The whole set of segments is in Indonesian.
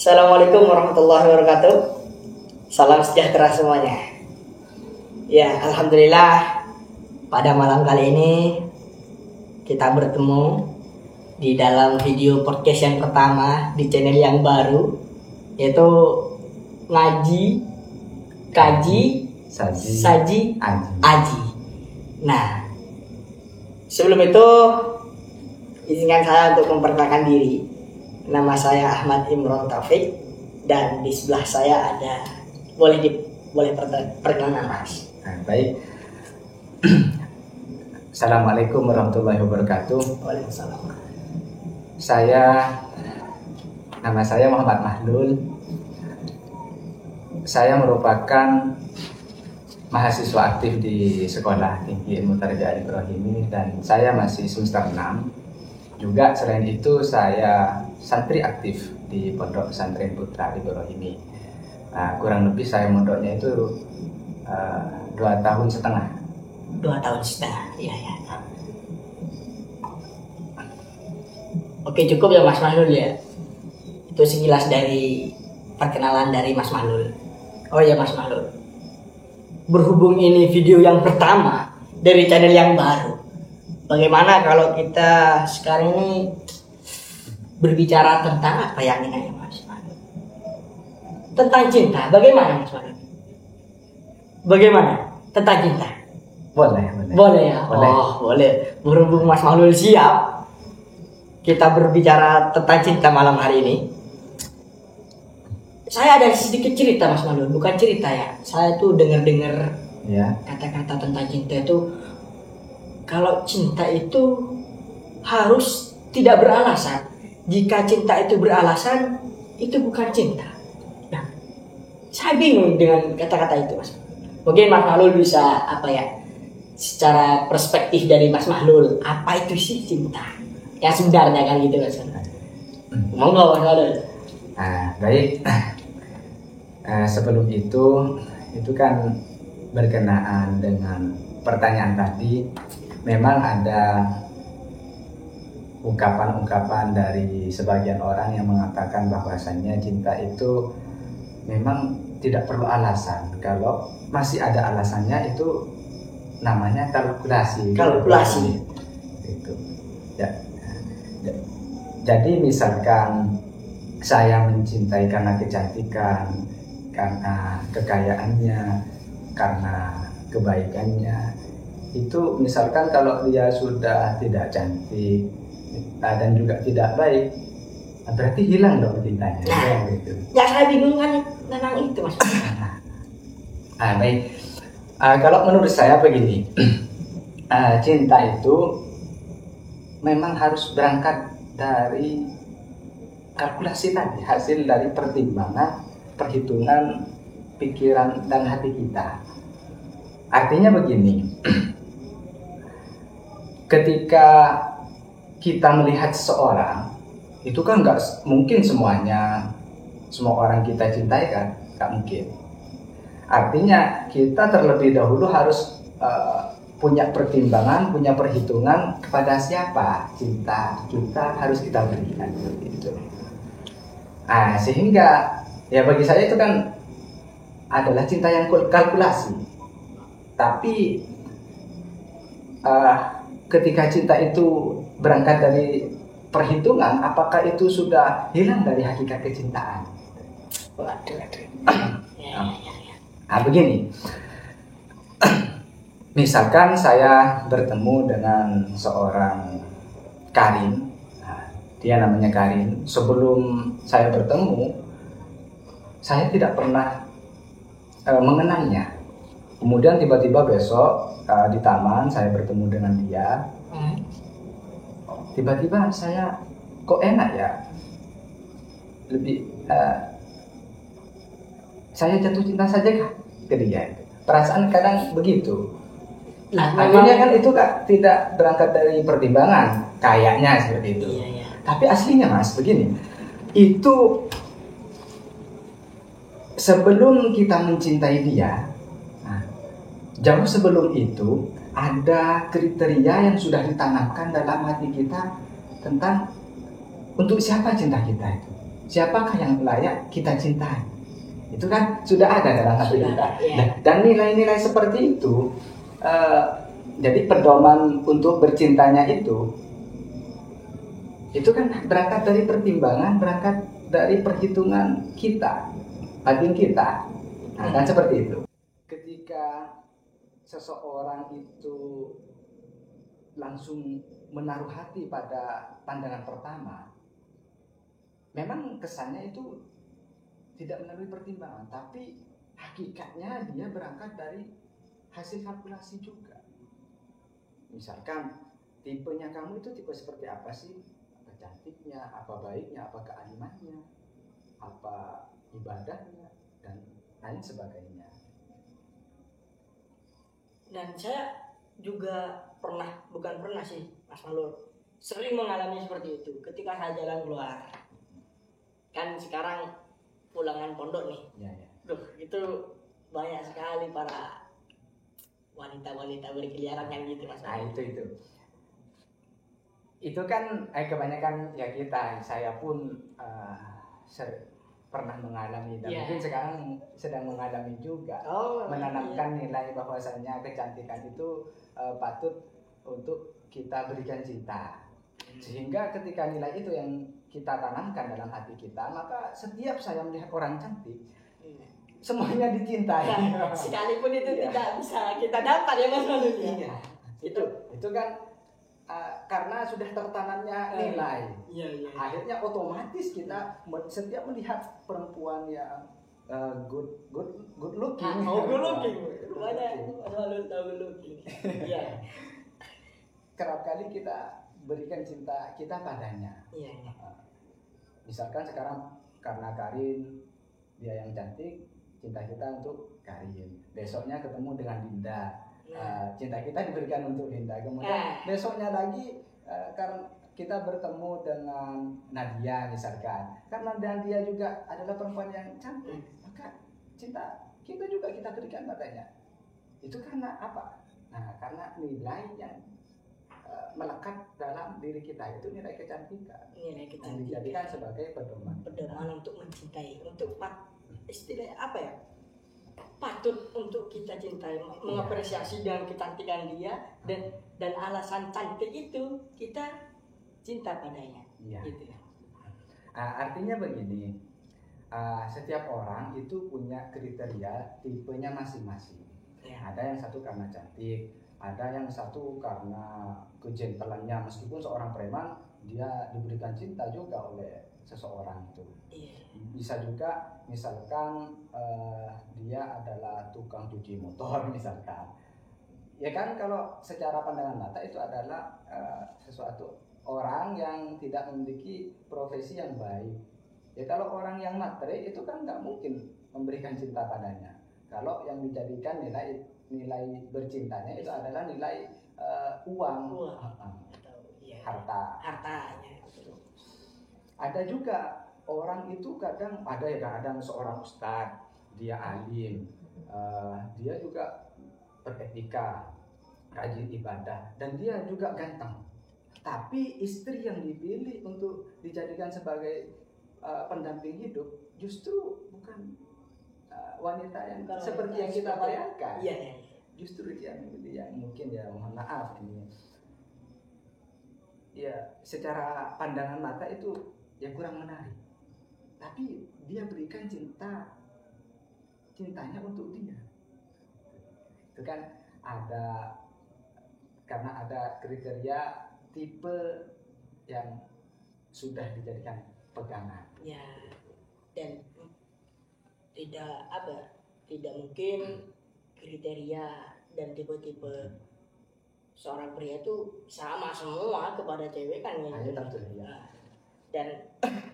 Assalamualaikum warahmatullahi wabarakatuh. Salam sejahtera semuanya. Ya, alhamdulillah pada malam kali ini kita bertemu di dalam video podcast yang pertama di channel yang baru, yaitu ngaji, kaji, saji, aji. Nah, sebelum itu izinkan saya untuk memperkenalkan diri. Nama saya Ahmad Imron Taufik dan di sebelah saya ada boleh perkenalan Mas. Baik. Assalamualaikum warahmatullahi wabarakatuh. Waalaikumsalam. Nama saya Muhammad Mahlul. Saya merupakan mahasiswa aktif di Sekolah Tinggi Ilmu Tarbiyah Al-Ibrahimi dan saya masih semester 6. Juga selain itu saya santri aktif di Pondok Pesantren Putra Ibrahimi. Nah, kurang lebih saya mondoknya itu 2 tahun setengah. 2 tahun setengah, iya ya. Oke, cukup ya Mas Mahlul ya. Itu sekilas dari perkenalan dari Mas Mahlul. Oh ya Mas Mahlul, berhubung ini video yang pertama dari channel yang baru, bagaimana kalau kita sekarang ini berbicara tentang apa yang ini Mas Mahlul? Tentang cinta, bagaimana Mas Mahlul? Bagaimana? Tentang cinta? Boleh Ya? Oh, boleh. Berhubung Mas Mahlul siap, kita berbicara tentang cinta malam hari ini. Saya ada sedikit cerita Mas Mahlul, bukan cerita ya. Saya tuh dengar ya kata-kata tentang cinta itu. Kalau cinta itu harus tidak beralasan. Jika cinta itu beralasan, itu bukan cinta. Nah, saya bingung dengan kata-kata itu, Mas. Mungkin Mas Mahlul bisa secara perspektif dari Mas Mahlul, apa itu sih cinta? Ya sebenarnya kan gitu, Mas. Monggo Mas Mahlul. Baik. Sebelum itu kan berkenaan dengan pertanyaan tadi. Memang ada ungkapan-ungkapan dari sebagian orang yang mengatakan bahwasannya cinta itu memang tidak perlu alasan. Kalau masih ada alasannya itu namanya kalkulasi. Itu. Ya. Jadi misalkan saya mencintai karena kecantikan, karena kekayaannya, karena kebaikannya. Itu misalkan kalau dia sudah tidak cantik dan juga tidak baik, berarti hilang dong cintanya. Gitu. Ya saya bingung kan tentang itu Mas. Baik. Kalau menurut saya begini, cinta itu memang harus berangkat dari kalkulasi tadi, hasil dari pertimbangan, perhitungan, pikiran dan hati kita. Artinya begini. Ketika kita melihat seseorang, itu kan nggak mungkin semua orang kita cintai kan, nggak mungkin. Artinya kita terlebih dahulu harus punya pertimbangan, punya perhitungan kepada siapa cinta kita harus kita berikan seperti itu. Sehingga ya bagi saya itu kan adalah cinta yang kalkulasi. Tapi ketika cinta itu berangkat dari perhitungan, apakah itu sudah hilang dari hakikat kecintaan? Waduh. Begini. Misalkan saya bertemu dengan seorang Karin. Dia namanya Karin. Sebelum saya bertemu, saya tidak pernah mengenalnya. Kemudian tiba-tiba besok di taman saya bertemu dengan dia. Tiba-tiba saya kok enak ya, saya jatuh cinta saja kah ke dia. Perasaan kadang begitu. Nah, akhirnya kan itu tidak berangkat dari pertimbangan, kayaknya seperti itu. Iya. Tapi aslinya Mas begini, itu sebelum kita mencintai dia, jauh sebelum itu ada kriteria yang sudah ditanamkan dalam hati kita tentang untuk siapa cinta kita itu. siapakah yang layak kita cintai? Itu kan sudah ada dalam hati Sudah, kita. ya. Dan nilai-nilai seperti itu, jadi pedoman untuk bercintanya itu kan berangkat dari pertimbangan, berangkat dari perhitungan kita, batin kita. Nah, kan seperti itu. Ketika seseorang itu langsung menaruh hati pada pandangan pertama, memang kesannya itu tidak melalui pertimbangan, tapi hakikatnya dia berangkat dari hasil kalkulasi juga. Misalkan tipenya kamu itu tipe seperti apa sih? Apa cantiknya, apa baiknya, apa kealimannya, apa ibadahnya, dan lain sebagainya. Dan saya juga bukan pernah sih Mas Malur, sering mengalami seperti itu ketika saya jalan keluar. Kan sekarang pulangan pondok nih. Ya. Duh, itu banyak sekali para wanita-wanita berkeliaran kan gitu Mas. Nah, itu kan kebanyakan ya saya pun pernah mengalami dan mungkin sekarang sedang mengalami juga, menanamkan nilai bahwasanya kecantikan itu patut untuk kita berikan cinta, sehingga ketika nilai itu yang kita tanamkan dalam hati kita, maka setiap saya melihat orang cantik, semuanya dicintai. Nah, sekalipun itu tidak bisa kita dapat ya Mas Malur. Iya, itu kan karena sudah tertanamnya nilai. Iya. Akhirnya otomatis kita setiap melihat perempuan yang good looking. Good looking. Rupanya Mas Malur tahu good looking. Iya. Kerap kali kita berikan cinta kita padanya. Iya. Misalkan sekarang karena Karin dia yang cantik, cinta kita untuk Karin. Besoknya ketemu dengan Dinda, cinta kita diberikan untuk Dinda. Kemudian besoknya lagi karena kita bertemu dengan Nadia misalkan, karena Nadia juga adalah perempuan yang cantik, maka cinta kita juga kita berikan padanya. Itu karena apa? Nah, karena nilai yang melekat dalam diri kita, itu nilai kecantikan. Nilai kecantikan yang dijadikan sebagai pedoman untuk mencintai, untuk istilahnya apa ya? Patut untuk kita cintai, mengapresiasi dengan kecantikan dia, dan alasan cantik itu kita cinta padanya. Gitu ya. Artinya begini, setiap orang itu punya kriteria tipenya masing-masing. Ada yang satu karena cantik, ada yang satu karena kejentelannya, meskipun seorang preman dia diberikan cinta juga oleh seseorang itu. Bisa juga misalkan dia adalah tukang cuci motor misalkan, ya kan, kalau secara pandangan mata itu adalah sesuatu orang yang tidak memiliki profesi yang baik. Ya kalau orang yang matre itu kan nggak mungkin memberikan cinta padanya. Kalau yang dijadikan nilai bercintanya itu adalah nilai uang. Hartanya. Ada juga orang itu kadang seorang ustadz, dia alim, dia juga beretika, rajin ibadah, dan dia juga ganteng. Tapi istri yang dipilih untuk dijadikan sebagai pendamping hidup justru bukan wanita yang seperti yang kita bayangkan. Justru yang mungkin ya, mohon maaf ini, ya secara pandangan mata itu ya kurang menarik, tapi dia berikan cintanya untuk dia. Itu kan karena ada kriteria tipe yang sudah dijadikan pegangan. Ya, dan tidak mungkin kriteria dan tipe-tipe seorang pria itu sama semua kepada cewek kan ya. Dan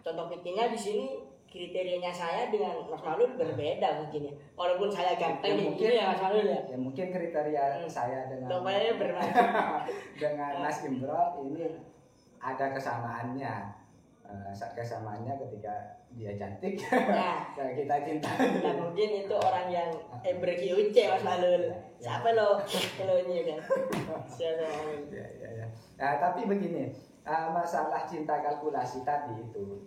contoh fikihnya di sini, kriterianya saya dengan Mas Malur berbeda mungkin ya. Walaupun saya ganteng mungkin ya Mas Malur ya. Ya mungkin kriteria saya dengan dengan Mas Imron ini ada kesamaannya. Kesamaannya ketika dia cantik, kita cinta. Dan mungkin itu orang yang berkiuce Mas Malur. Siapa lo ini kan? Nah, tapi begini, Masalah cinta kalkulasi tadi itu,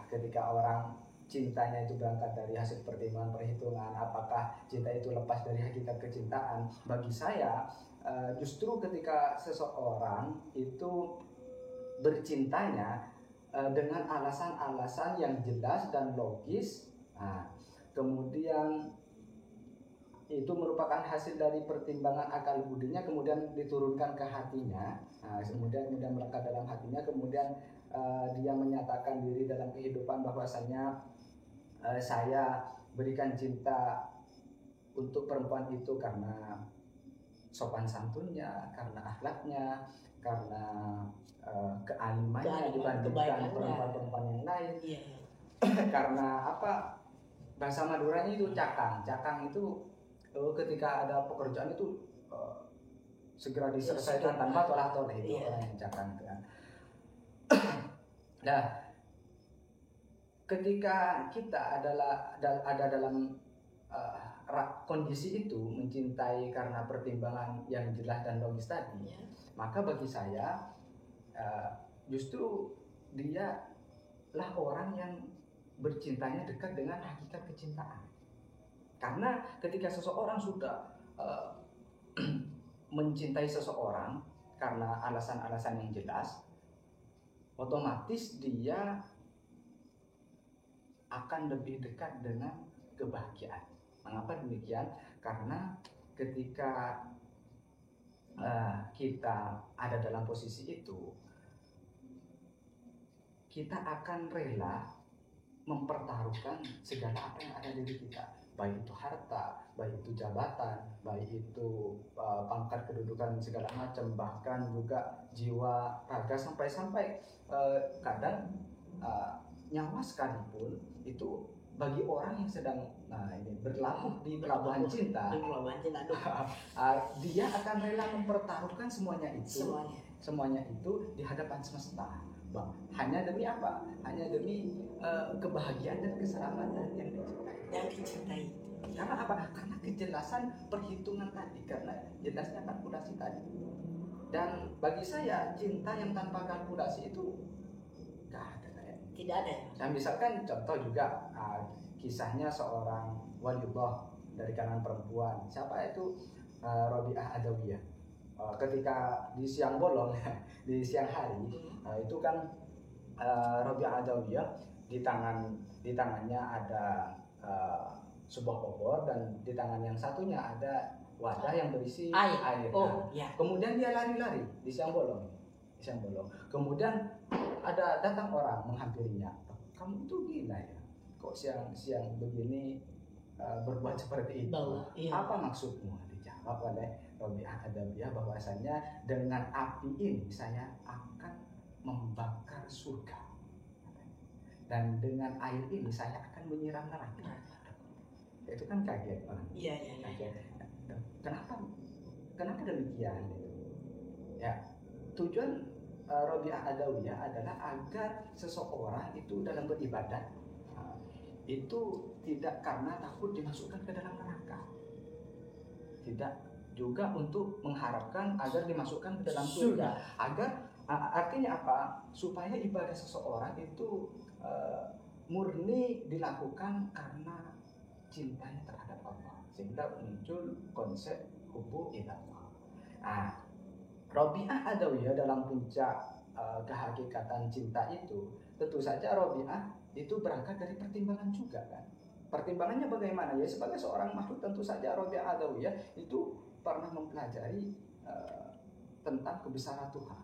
ketika orang cintanya itu berangkat dari hasil pertimbangan perhitungan, apakah cinta itu lepas dari hakikat kecintaan? Bagi saya, justru ketika seseorang itu bercintanya dengan alasan-alasan yang jelas dan logis, kemudian itu merupakan hasil dari pertimbangan akal budinya, kemudian diturunkan ke hatinya, kemudian melekat dalam hatinya, kemudian dia menyatakan diri dalam kehidupan bahwasanya saya berikan cinta untuk perempuan itu karena sopan santunnya, karena akhlaknya, karena kealimannya dibandingkan perempuan-perempuan yang lain. Karena apa, bahasa Maduranya itu cakang itu ketika ada pekerjaan itu segera diselesaikan tanpa tolak-tolak, itu orang yang cakang kan. Nah, ketika kita ada dalam kondisi itu mencintai karena pertimbangan yang jelas dan logis tadi, maka bagi saya justru dia lah orang yang bercintanya dekat dengan hakikat kecintaan. Karena ketika seseorang sudah mencintai seseorang karena alasan-alasan yang jelas, otomatis dia akan lebih dekat dengan kebahagiaan. Mengapa demikian? Karena ketika kita ada dalam posisi itu, kita akan rela mempertaruhkan segala apa yang ada di diri kita, baik itu harta, baik itu jabatan, baik itu pangkat kedudukan segala macam, bahkan juga jiwa, raga, sampai kadang nyawa sekalipun itu bagi orang yang sedang berlabuh di pelabuhan cinta, dia akan rela mempertaruhkan semuanya itu di hadapan semesta. Hanya demi apa? Hanya demi kebahagiaan dan keselamatan yang dicintai. Karena apa? Karena kejelasan perhitungan tadi, karena jelasnya kalkulasi tadi. Dan bagi saya cinta yang tanpa kalkulasi itu gak ada. Tidak ada. Dan misalkan contoh juga kisahnya seorang waliullah dari kalangan perempuan. Siapa itu? Rabi'ah Adawiyah. Ketika di siang bolong, di siang hari, itu kan Rabi'ah Adawiyah di tangannya ada sebuah obor, dan di tangan yang satunya ada wadah yang berisi air. Kemudian dia lari-lari di siang bolong. Kemudian datang orang menghampirinya. Kamu itu gila ya? Kok siang-siang begini berbuat seperti itu? Apa maksudmu? Dijawab oleh Rabi'ah Adawiyah bahwasanya dengan api ini saya akan membakar surga, dan dengan air ini saya akan menyiram neraka. Itu kan kaget orang. Kaget. Kenapa demikian? Ya, tujuan Rabi'ah Adawiyah adalah agar seseorang itu dalam beribadah itu tidak karena takut dimasukkan ke dalam neraka, tidak juga untuk mengharapkan agar dimasukkan ke dalam surga. Agar artinya apa? Supaya ibadah seseorang itu murni dilakukan karena cintanya terhadap Allah, sehingga muncul konsep hubbu ilallah. Rabi'ah Adawiyah dalam puncak kehakikatan cinta itu, tentu saja Rabi'ah itu berangkat dari pertimbangan juga kan. Pertimbangannya bagaimana? Ya sebagai seorang makhluk tentu saja Rabi'ah Adawiyah itu pernah mempelajari tentang kebesaran Tuhan,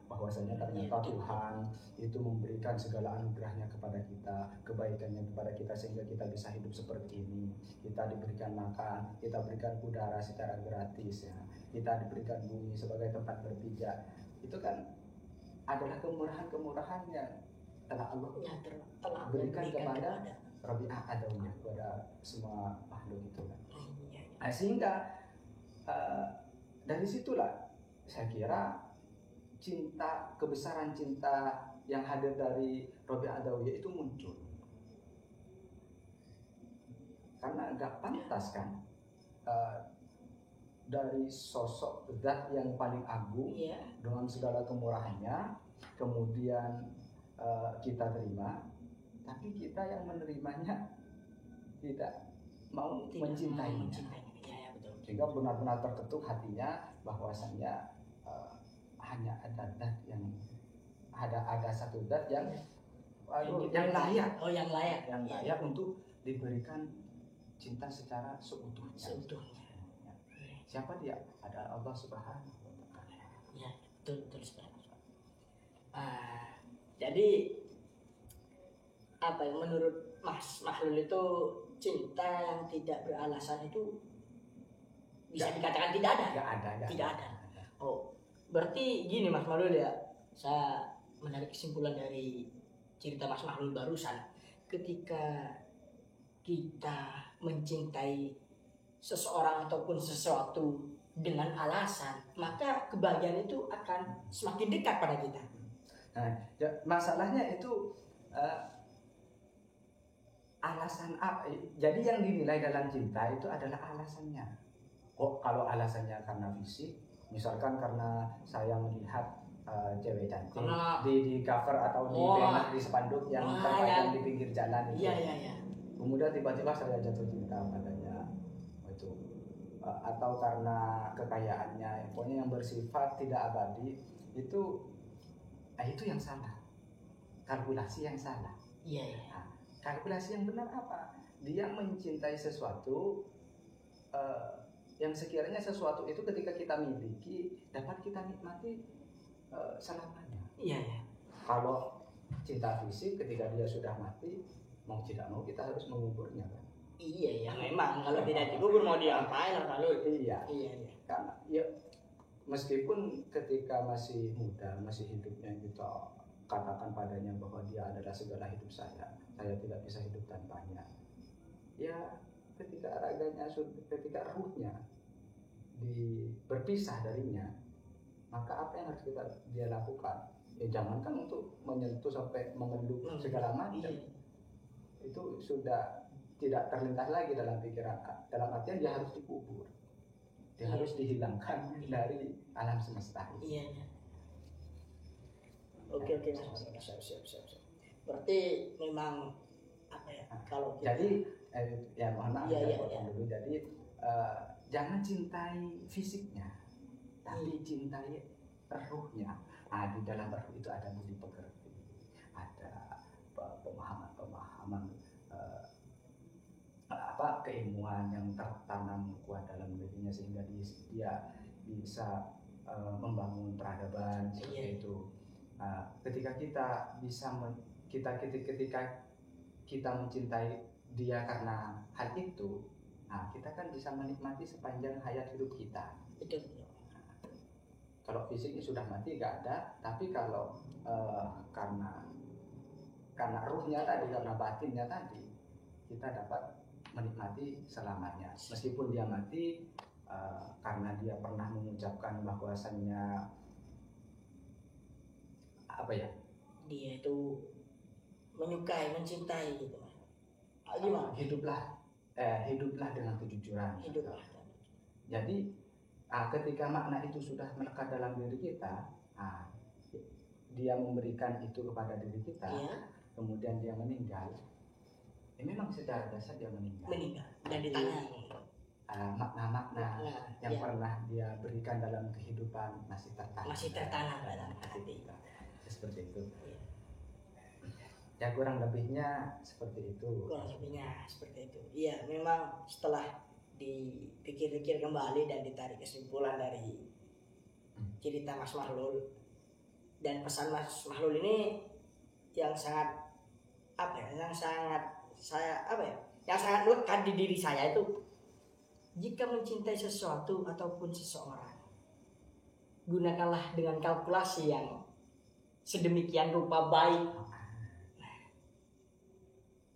bahwasanya ternyata Tuhan itu memberikan segala anugerahnya kepada kita, kebaikannya kepada kita, sehingga kita bisa hidup seperti ini. Kita diberikan makan, kita berikan udara secara gratis, ya. Kita diberikan bumi sebagai tempat berpijak. Itu kan adalah kemurahan-kemurahan yang telah Allah berikan kepada Rabi'ah Adawiyah, kepada semua makhluk itu kan. Sehingga dari situlah saya kira cinta, kebesaran cinta yang hadir dari Rabi'ah Adawiyah itu muncul. Karena gak pantas kan dari sosok zat yang paling agung dengan segala kemurahannya, kemudian kita terima, tapi kita yang menerimanya tidak mau mencintainya. Ya, betul. Sehingga benar-benar terketuk hatinya bahwasannya hanya ada dat yang ada satu dat yang yang layak, yang layak untuk diberikan cinta secara seutuhnya. Ya. Siapa dia? Ada Allah Subhanahu wa Ta'ala. Ya, betul sekali. Jadi apa yang menurut Mas Mahlul itu cinta yang tidak beralasan itu bisa dikatakan tidak ada? Tidak ada. Oh, berarti gini Mas Mahlul ya, saya menarik kesimpulan dari cerita Mas Mahlul barusan. Ketika kita mencintai seseorang ataupun sesuatu dengan alasan, maka kebahagiaan itu akan semakin dekat pada kita. Nah, masalahnya itu alasan apa? Jadi yang dinilai dalam cinta itu adalah alasannya. Oh, kalau alasannya karena fisik, misalkan karena saya melihat cewek cantik di cover atau di banner di spanduk yang terpajang di pinggir jalan itu. Iya. Kemudian tiba-tiba saya jatuh cinta padanya. Itu atau karena kekayaannya, pokoknya yang bersifat tidak abadi, itu yang salah. Kalkulasi yang salah. Iya. Nah, kalkulasi yang benar apa? Dia mencintai sesuatu yang sekiranya sesuatu itu ketika kita miliki dapat kita nikmati selamanya. Iya. Kalau cinta fisik ketika dia sudah mati, mau tidak mau kita harus menguburnya kan. Iya, memang kalau tidak dikubur mau diapain lah kalau Iya. Karena ya meskipun ketika masih muda, masih hidupnya kita katakan padanya bahwa dia adalah segala hidup saya tidak bisa hidup tanpanya. Ya ketika raganya, ketika ruhnya berpisah darinya, maka apa yang harus dia lakukan? Ya jangankan untuk menyentuh sampai memeluk segala macam. Itu sudah tidak terlintas lagi dalam pikiran. Dalam artian dia harus dikubur. Dia harus dihilangkan dari alam semesta ini. Iya. Oke, siap. Berarti memang apa ya? Kalau kita... Jadi ya mohon maaf saya potong dulu. Jadi jangan cintai fisiknya, tapi cintai ruhnya. Di dalam ruh itu ada budi pekerti, ada pemahaman keilmuan yang tertanam kuat dalam dirinya sehingga dia bisa membangun peradaban seperti itu. Ketika kita bisa ketika kita mencintai dia karena hal itu, kita kan bisa menikmati sepanjang hayat hidup kita. Betul. Kalau fisiknya sudah mati nggak ada, tapi kalau karena ruhnya tadi, karena batinnya tadi, kita dapat menikmati selamanya. Meskipun dia mati, karena dia pernah mengucapkan bahwasannya dia itu menyukai, mencintai gitu mas. Gimana? Hiduplah dengan kejujuran. Jadi ketika makna itu sudah melekat dalam diri kita, dia memberikan itu kepada diri kita, kemudian dia meninggal. Memang secara dasar dia meninggal. Dan ditanya makna-makna yang pernah dia berikan dalam kehidupan masih tertanam dalam hati. Seperti itu. Ya kurang lebihnya seperti itu. Iya, memang setelah dipikir-pikir kembali dan ditarik kesimpulan dari cerita Mas Mahlul dan pesan Mas Mahlul ini yang sangat lekat di diri saya itu, jika mencintai sesuatu ataupun seseorang, gunakanlah dengan kalkulasi yang sedemikian rupa baik,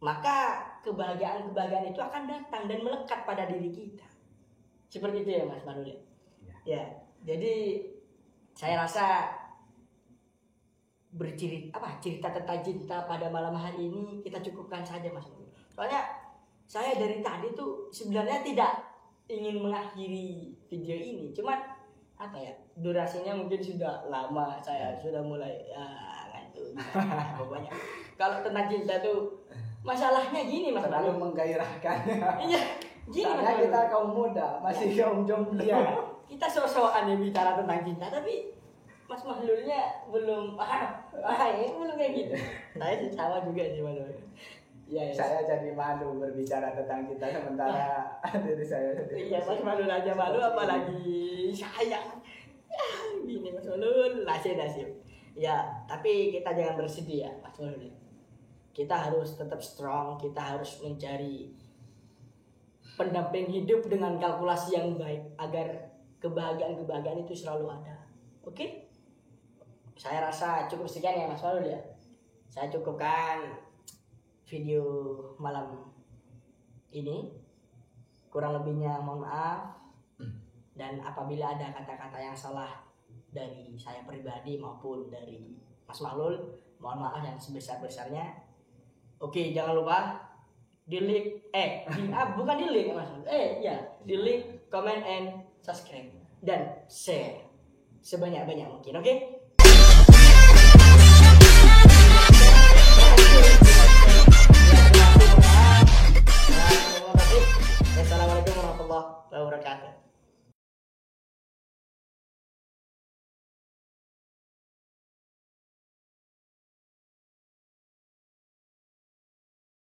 maka kebahagiaan itu akan datang dan melekat pada diri kita. Seperti itu ya Mas Mahlul. Ya, jadi saya rasa cerita tentang cinta pada malam hari ini kita cukupkan saja Mas Mahlul. Soalnya saya dari tadi tuh sebenarnya tidak ingin mengakhiri video ini, cuman apa ya, durasinya mungkin sudah lama, saya sudah mulai ngantuk. Pokoknya kalau tentang cinta tuh masalahnya gini Mas Terlalu Balu. menggairahkan. Iya, gini Mas Karena Balu. kita kaum muda, masih kaum jomblo. Iya, kita sok-sokan ya bicara tentang cinta, tapi Mas Mahlulnya belum belum kayak gitu. Saya sih sama juga sih Mas Mahlul. Iya, ya. Saya jadi malu berbicara tentang kita sementara diri saya sendiri. Iya, Mas Mahlul aja malu, apalagi saya. Ya, gini Mas Mahlul, nasib. Ya, tapi kita jangan bersedih ya Mas Mahlul. Kita harus tetap strong, kita harus mencari pendamping hidup dengan kalkulasi yang baik agar kebahagiaan itu selalu ada. Oke? Saya rasa cukup sekian ya Mas Mahlul ya. Saya cukupkan video malam ini. Kurang lebihnya mohon maaf. Dan apabila ada kata-kata yang salah dari saya pribadi maupun dari Mas Mahlul, mohon maaf yang sebesar-besarnya. Oke, jangan lupa bukan di like Mas Mahlul. Di like, comment and subscribe dan share sebanyak-banyak mungkin. Oke? Assalamualaikum warahmatullahi wabarakatuh.